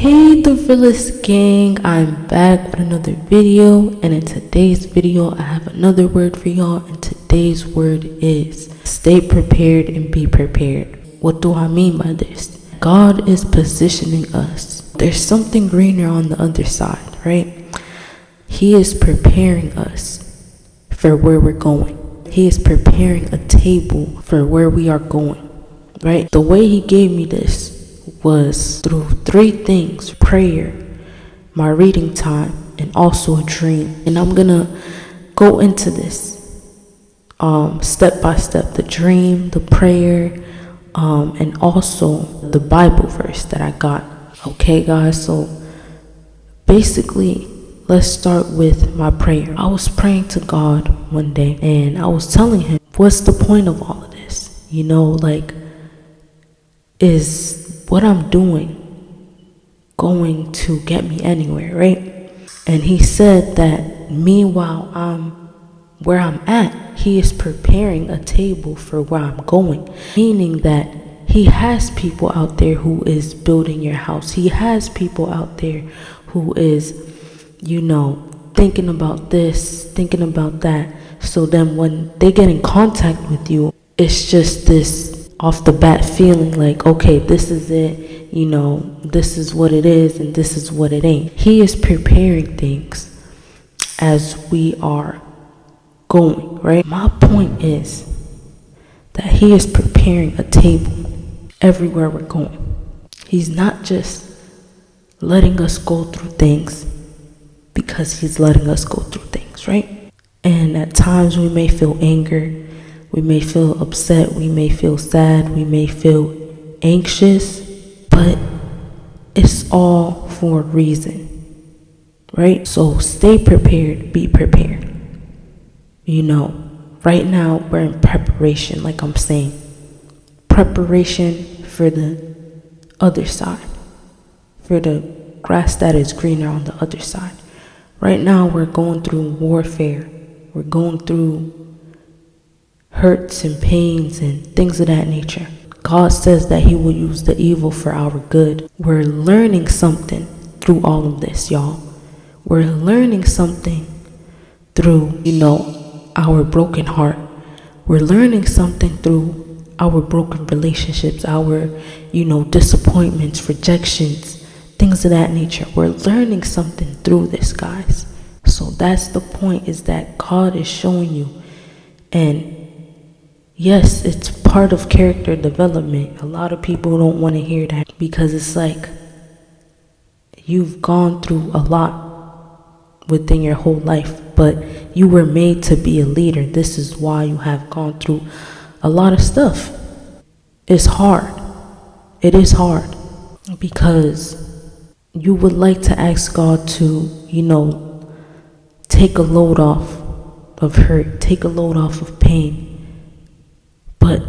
Hey the realest gang, I'm back with another video, and in today's video I have another word for y'all, and today's word is stay prepared and be prepared. What do I mean by this? God is positioning us. There's something greener on the other side, right? He is preparing us for where we're going. He is preparing a table for where we are going, right? The way he gave me this was through three things: prayer, my reading time, and also a dream. And I'm gonna go into this step by step: the dream, the prayer, and also the Bible verse that I got. Okay guys, so basically let's start with my prayer. I was praying to God one day and I was telling him, what's the point of all of this? You know, like, is what I'm doing going to get me anywhere, right? And he said that meanwhile where I'm at, he is preparing a table for where I'm going, meaning that he has people out there who is building your house. He has people out there who is, you know, thinking about this, thinking about that. So then when they get in contact with you, it's just this off the bat feeling like, okay, this is it, you know, this is what it is and this is what it ain't. He is preparing things as we are going, right? My point is that he is preparing a table everywhere we're going. He's not just letting us go through things because he's letting us go through things, right? And at times we may feel anger, we may feel upset, we may feel sad, we may feel anxious, but it's all for a reason, right? So stay prepared, be prepared. You know, right now we're in preparation, like I'm saying. Preparation for the other side, for the grass that is greener on the other side. Right now we're going through warfare. We're going through hurts and pains and things of that nature. God says that he will use the evil for our good. We're learning something through all of this, y'all. We're learning something through, you know, our broken heart. We're learning something through our broken relationships, our, you know, disappointments, rejections, things of that nature. We're learning something through this, guys. So that's the point, is that God is showing you. And yes, it's part of character development. A lot of people don't want to hear that because it's like you've gone through a lot within your whole life, but you were made to be a leader. This is why you have gone through a lot of stuff. It's hard. It is hard because you would like to ask God to, you know, take a load off of hurt, take a load off of pain. But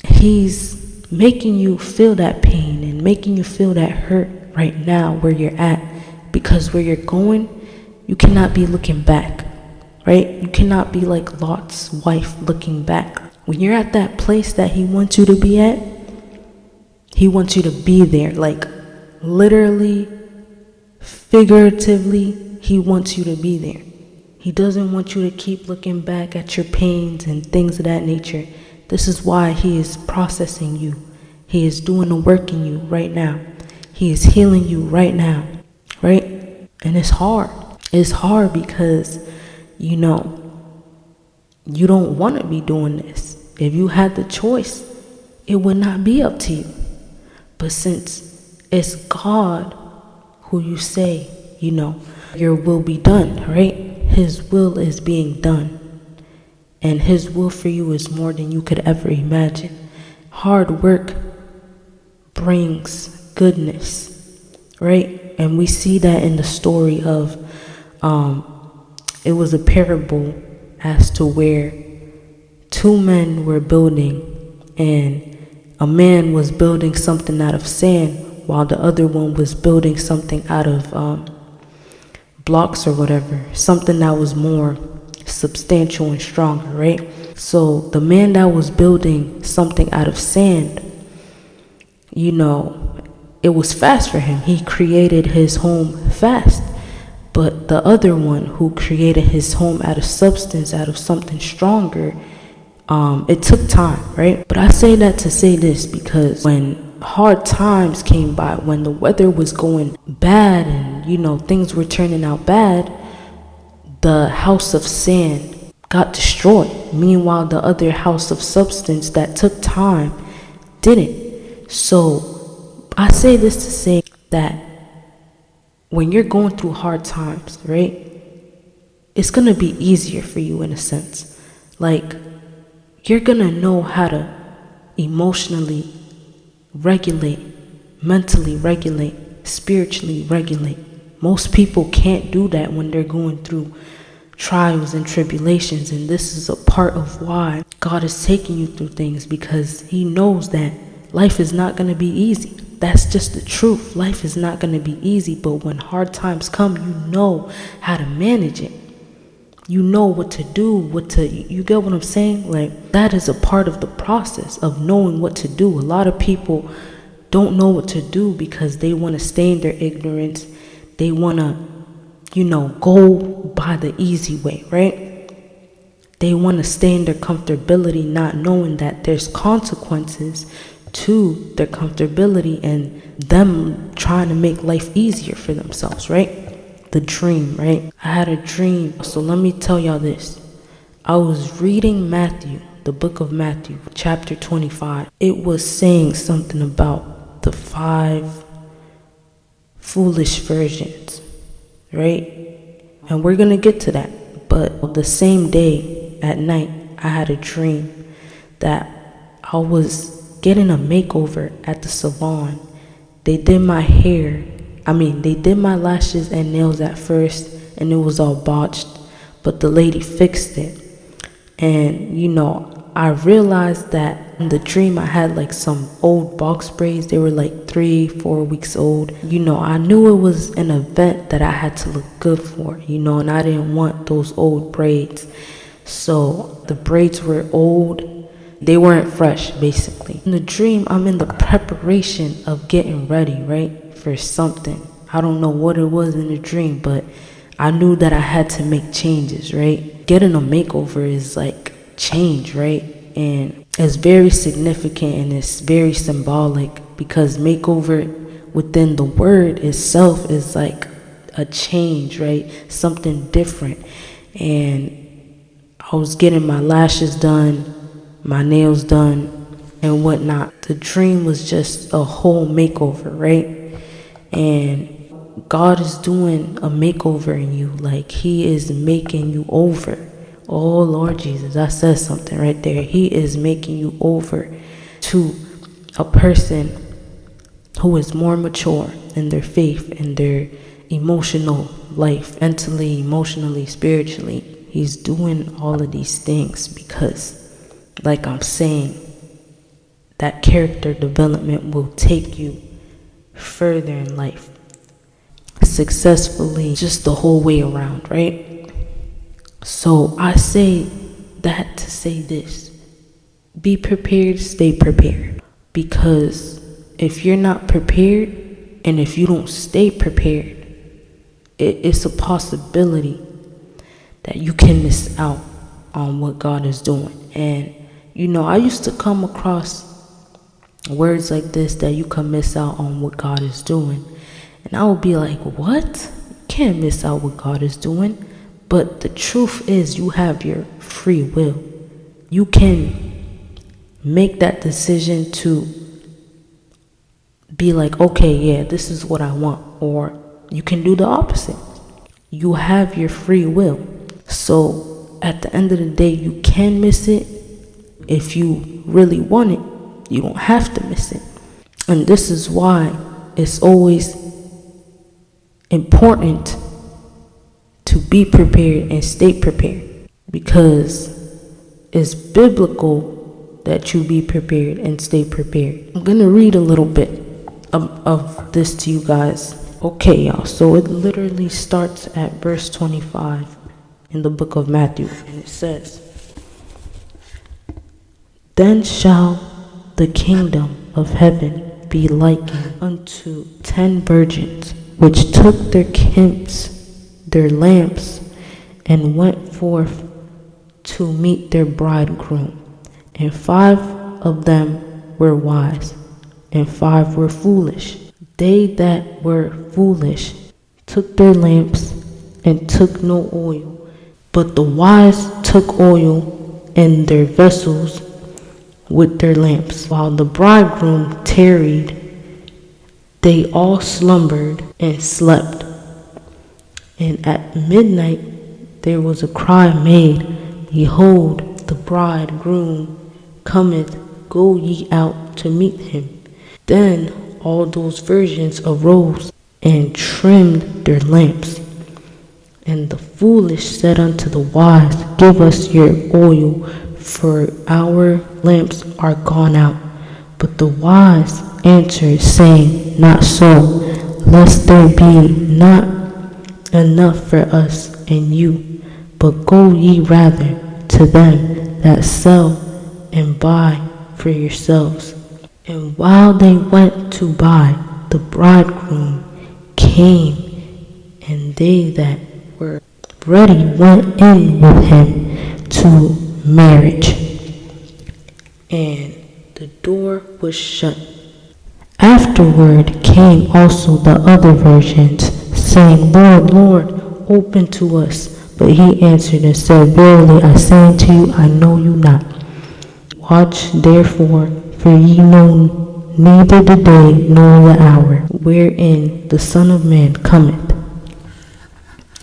he's making you feel that pain and making you feel that hurt right now where you're at, because where you're going, you cannot be looking back, right? You cannot be like Lot's wife looking back. When you're at that place that he wants you to be at, he wants you to be there, like literally, figuratively, he wants you to be there. He doesn't want you to keep looking back at your pains and things of that nature. This is why he is processing you. He is doing the work in you right now. He is healing you right now, right? And it's hard. It's hard because, you know, you don't want to be doing this. If you had the choice, it would not be up to you. But since it's God who you say, you know, your will be done, right? His will is being done. And his will for you is more than you could ever imagine. Hard work brings goodness, right? And we see that in the story of, it was a parable as to where two men were building, and a man was building something out of sand while the other one was building something out of blocks or whatever, something that was more substantial and stronger, right? So the man that was building something out of sand, you know, it was fast for him. He created his home fast. But the other one who created his home out of substance, out of something stronger, it took time, right? But I say that to say this, because when hard times came by, when the weather was going bad and, things were turning out bad, the house of sand got destroyed. Meanwhile, the other house of substance that took time didn't. So I say this to say that when you're going through hard times, right, it's going to be easier for you in a sense. Like, you're going to know how to emotionally regulate, mentally regulate, spiritually regulate. Most people can't do that when they're going through trials and tribulations, and this is a part of why God is taking you through things, because he knows that life is not going to be easy. That's just the truth. Life is not going to be easy, but when hard times come, you know how to manage it. You know what to do, you get what I'm saying? Like, that is a part of the process of knowing what to do. A lot of people don't know what to do because they want to stay in their ignorance. They want to, go by the easy way, right? They want to stay in their comfortability, not knowing that there's consequences to their comfortability and them trying to make life easier for themselves, right? The dream, right? I had a dream. So let me tell y'all this. I was reading Matthew, the book of Matthew, chapter 25. It was saying something about the 5 foolish virgins, right? And we're going to get to that. But the same day at night, I had a dream that I was getting a makeover at the salon. They did my hair. They did my lashes and nails at first, and it was all botched, but the lady fixed it. And, I realized that in the dream I had like some old box braids. They were like 3-4 weeks old. I knew it was an event that I had to look good for, and I didn't want those old braids. So the braids were old. They weren't fresh, basically. In the dream, I'm in the preparation of getting ready, right, for something. I don't know what it was in the dream, but I knew that I had to make changes, right? Getting a makeover is like change, right? And it's very significant and it's very symbolic, because makeover within the word itself is like a change, right? Something different. And I was getting my lashes done, my nails done, and whatnot. The dream was just a whole makeover, right? And God is doing a makeover in you. Like, he is making you over. Oh, Lord Jesus, I said something right there. He is making you over to a person who is more mature in their faith, in their emotional life, mentally, emotionally, spiritually. He's doing all of these things because, like I'm saying, that character development will take you further in life, successfully, just the whole way around, right? So I say that to say this: be prepared, stay prepared. Because if you're not prepared, and if you don't stay prepared, it's a possibility that you can miss out on what God is doing. And I used to come across words like this, that you can miss out on what God is doing. And I would be like, what? You can't miss out what God is doing. But the truth is, you have your free will. You can make that decision to be like, okay, yeah, this is what I want. Or you can do the opposite. You have your free will. So at the end of the day, you can miss it. If you really want it, you don't have to miss it. And this is why it's always important to be prepared and stay prepared, because it's biblical that you be prepared and stay prepared. I'm going to read a little bit of this to you guys. Okay, y'all, so it literally starts at verse 25 in the book of Matthew, and it says, "Then shall the kingdom of heaven be likened unto 10 virgins, which took their lamps, and went forth to meet their bridegroom. And 5 of them were wise, and 5 were foolish. They that were foolish took their lamps, and took no oil. But the wise took oil in their vessels with their lamps. While the bridegroom tarried, they all slumbered and slept. And at midnight there was a cry made, Behold, the bridegroom cometh, go ye out to meet him. Then all those virgins arose and trimmed their lamps. And the foolish said unto the wise, Give us your oil, for our lamps are gone out. But the wise answered, saying, Not so, lest there be not enough for us and you. But go ye rather to them that sell, and buy for yourselves. And while they went to buy, the bridegroom came, and they that were ready went in with him to marriage, and the door was shut. Afterward came also the other virgins, saying, Lord, Lord, open to us. But he answered and said, Verily I say unto you, I know you not. Watch therefore, for ye know neither the day nor the hour wherein the Son of Man cometh.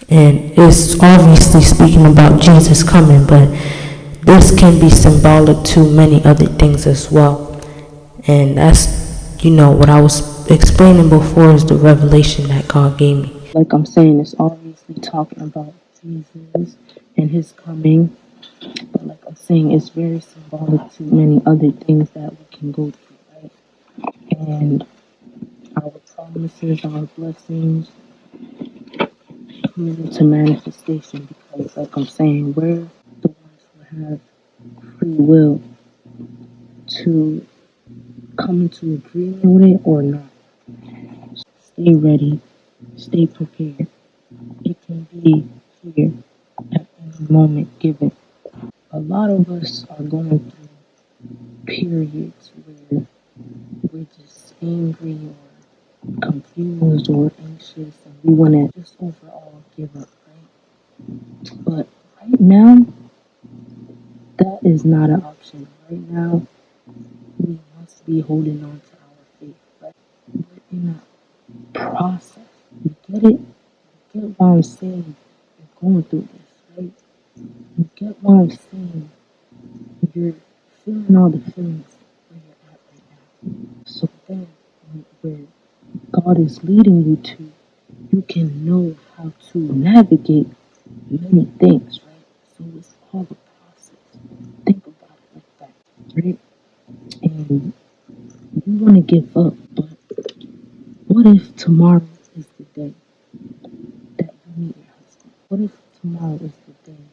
And it's obviously speaking about Jesus coming, but this can be symbolic to many other things as well. And that's, what I was explaining before is the revelation that God gave me. Like I'm saying, it's obviously talking about Jesus and his coming. But like I'm saying, it's very symbolic to many other things that we can go through, right? And our promises, our blessings coming into manifestation, because like I'm saying, we're the ones who have free will to come into agreement with it or not. Stay ready, stay prepared. It can be here at any moment given. A lot of us are going through periods where we're just angry or confused or anxious, and we want to just overall give up, right? But right now, that is not an option. Right now, we must be holding on to our faith. Right? We're in a process. You get it? You get why I'm saying you're going through this, right? You get why I'm saying you're feeling all the feelings where you're at right now. So then, where God is leading you to, you can know how to navigate many things, right? So it's all a process. Think about it like that, right? And you want to give up, but what if tomorrow is the day that you meet your husband? What if tomorrow is the day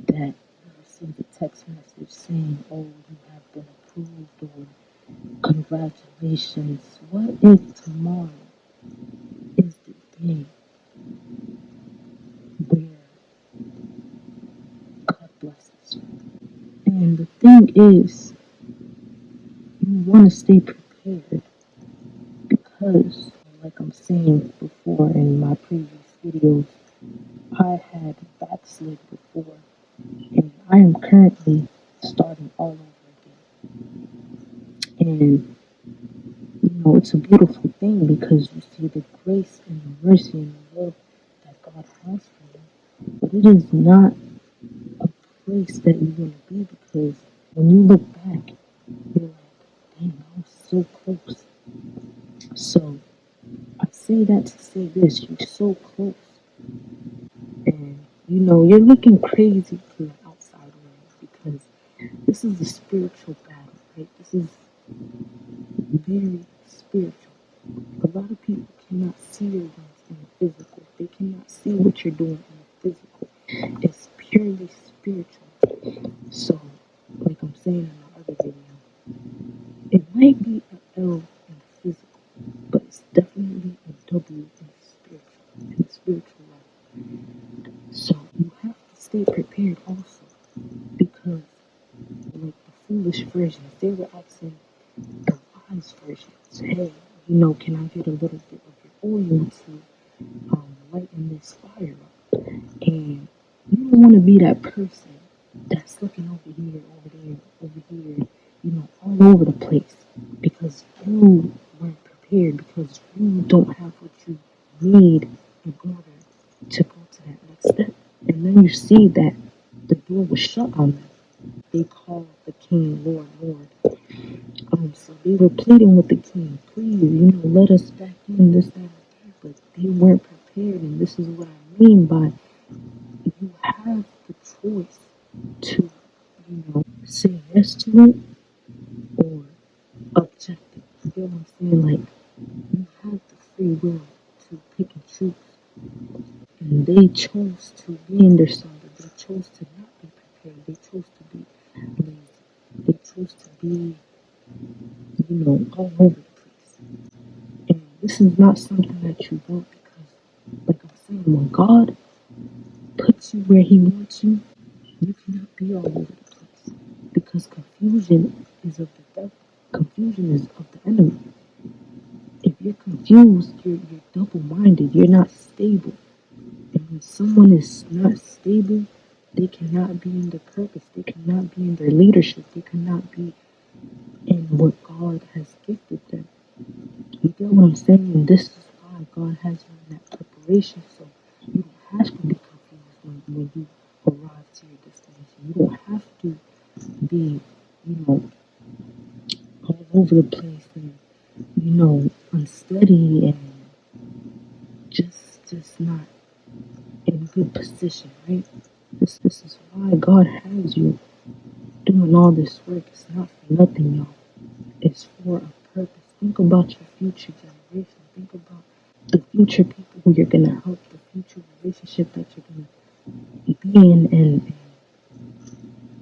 that you receive a text message saying, oh, you have been approved, or congratulations? What if tomorrow is the day where God blesses you? And the thing is, you want to stay prepared because, like I'm saying before in my previous videos, I had backslid before, and I am currently starting all over again. And it's a beautiful thing because you see the grace and the mercy and the love that God has for you. But it is not a place that you want to be, because when you look back, you're like, dang, I was so close. So I say that to say this, you're so close. And you're looking crazy to the outside world, because this is a spiritual battle, right? This is very spiritual. A lot of people cannot see your wins in the physical. They cannot see what you're doing in the physical. It's purely spiritual. So, like I'm saying in my other video, it might be an L in versions. They were asking the wise versions, hey, can I get a little bit of your oil to lighten this fire up? And you don't want to be that person that's looking over here, over there, over here, all over the place because you weren't prepared, because you don't have what you need in order to go to that next step. And then you see that the door was shut on them. They called the king Lord, Lord. So they were pleading with the king, please, let us back in this, that, and that. But they weren't prepared, and this is what I mean by you have the choice to, say yes to it or object it. You get what I'm saying? Like, you have the free will to pick and choose. And they chose to be in their slumber. They chose to not be prepared. They chose to be lazy. They chose to be, all over the place. And this is not something that you want because, like I'm saying, when God puts you where He wants you, you cannot be all over the place because confusion is of the devil. Confusion is of the enemy. If you're confused, you're double-minded. You're not stable. And when someone is not stable, they cannot be in their purpose. They cannot be in their leadership. They cannot be in what God has gifted them. You get what I'm saying? This is why God has you in that preparation. So you don't have to be confused when you arrive to your destination. You don't have to be, all over the place and, unsteady and just not in good position, right? This is why God has you doing all this work. It's not for nothing, y'all. It's for a purpose. Think about your future generation. Think about the future people who you're gonna help, the future relationship that you're gonna be in and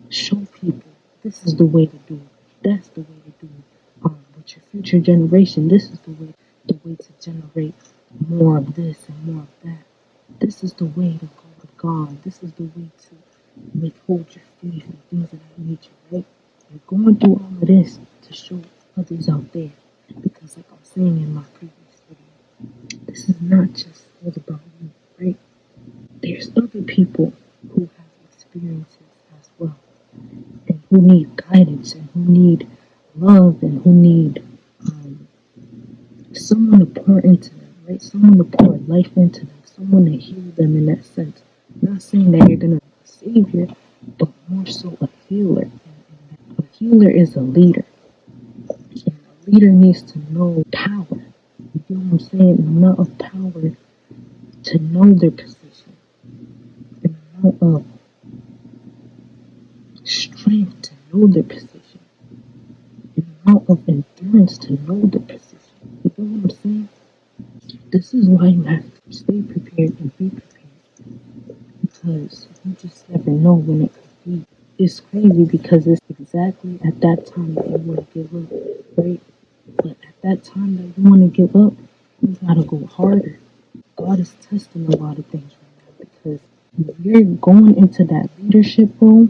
show people this is the way to do it. That's the way to do it. With your future generation, this is the way to generate more of this and more of that. This is the way to go with God. This is the way to withhold your faith and things of that nature, right? You're going through all of this to show others out there. Because like I'm saying in my previous video, this is not just all about you, right? There's other people who have experiences as well and who need guidance and who need love and who need someone to pour into them, right? Someone to pour life into them, someone to heal them in that sense. I'm not saying that you're gonna be a savior, but more so a healer. A healer is a leader. And a leader needs to know power. You get what I'm saying? The amount of power to know their position. The amount of strength to know their position. The amount of endurance to know their position. You get what I'm saying? This is why you have to stay prepared and be prepared. Because you just never know when it could be. It's crazy because it's exactly at that time that you want to give up, right? But at that time that you want to give up, you gotta go harder. God is testing a lot of things right now because if you're going into that leadership role,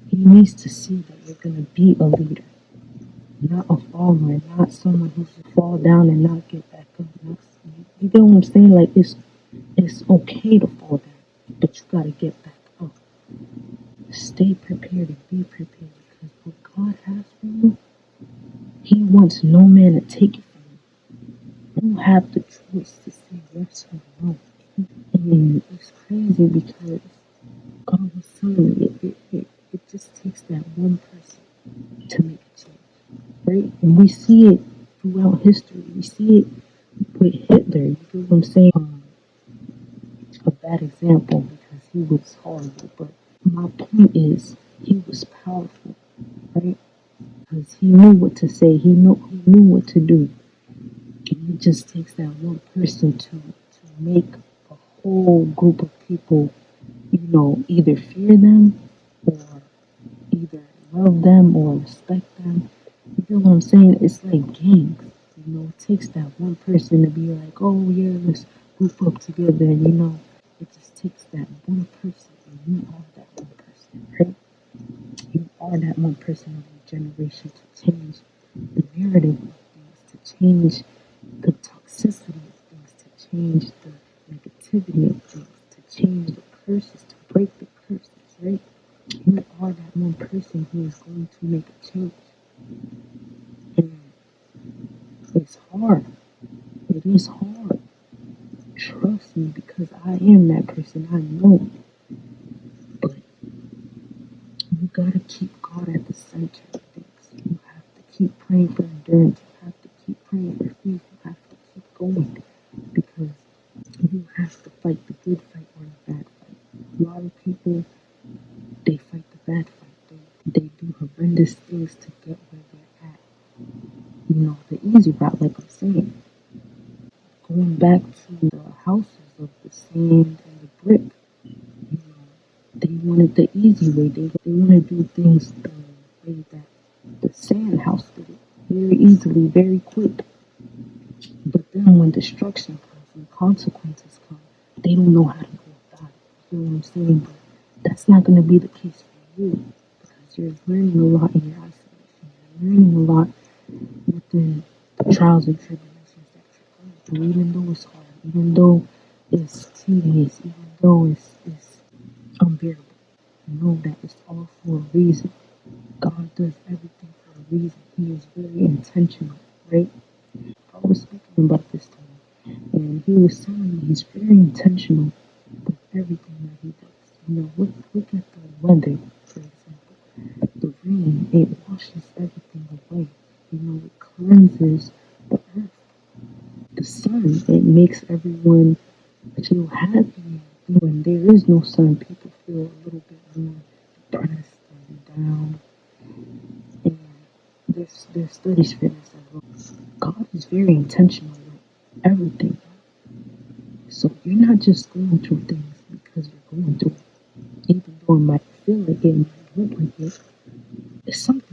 He needs to see that you're gonna be a leader, not a follower, not someone who should fall down and not get back up. You get what I'm saying? Like it's okay to fall down, but you gotta get back up. Stay prepared and be prepared because what God has for you, He wants no man to take it from you. You have the choice to say yes or no. And it's crazy because God was telling me it just takes that one person to make a change, right? And we see it throughout history. We see it with Hitler. You get what I'm saying? A bad example because he was horrible, but my point is he was powerful, right? Because he knew what to say. He knew what to do. And it just takes that one person to make a whole group of people, either fear them or either love them or respect them. You get what I'm saying? It's like gangs. It takes that one person to be like, oh yeah, let's group up together. And it just takes that one person, and you are that one person, right? You are that one person. generation, to change the narrative of things, to change the toxicity of things, to change the negativity of things, to change the curses, to break the curses, right? You are that one person who is going to make a change. And it's hard. It is hard. Trust me, because I am that person. I know. But you gotta keep God at the center of things. You have to keep praying for endurance. You have to keep praying for faith. You have to keep going. Because you have to fight the good fight or the bad fight. A lot of people, they fight the bad fight. They do horrendous things to get where they're at. You know, the easy route, like I'm saying. Going back to the houses of the sand and the brick. You know, they wanted the easy way. They want to do things the way that the sand house did it. Very easily, very quick. But then when destruction comes and consequences come, they don't know how to go about it. You know what I'm saying? But that's not going to be the case for you because you're learning a lot in your isolation. You're learning a lot within the trials and tribulations that you're going through, even though it's hard, even though it's tedious, even though it's unbearable. Know that it's all for a reason. God does everything for a reason. He is very intentional, right? I was speaking about this to him, and he was telling me he's very intentional with everything that he does. You know, look at the weather, for example. The rain, it washes everything away. You know, it cleanses the earth. The sun, it makes everyone feel happy. When there is no sun, people feel a little bit more depressed and down. And there's studies for this as well. God is very intentional with everything. So you're not just going through things because you're going through it. Even though it might feel like it, might look like it, it's something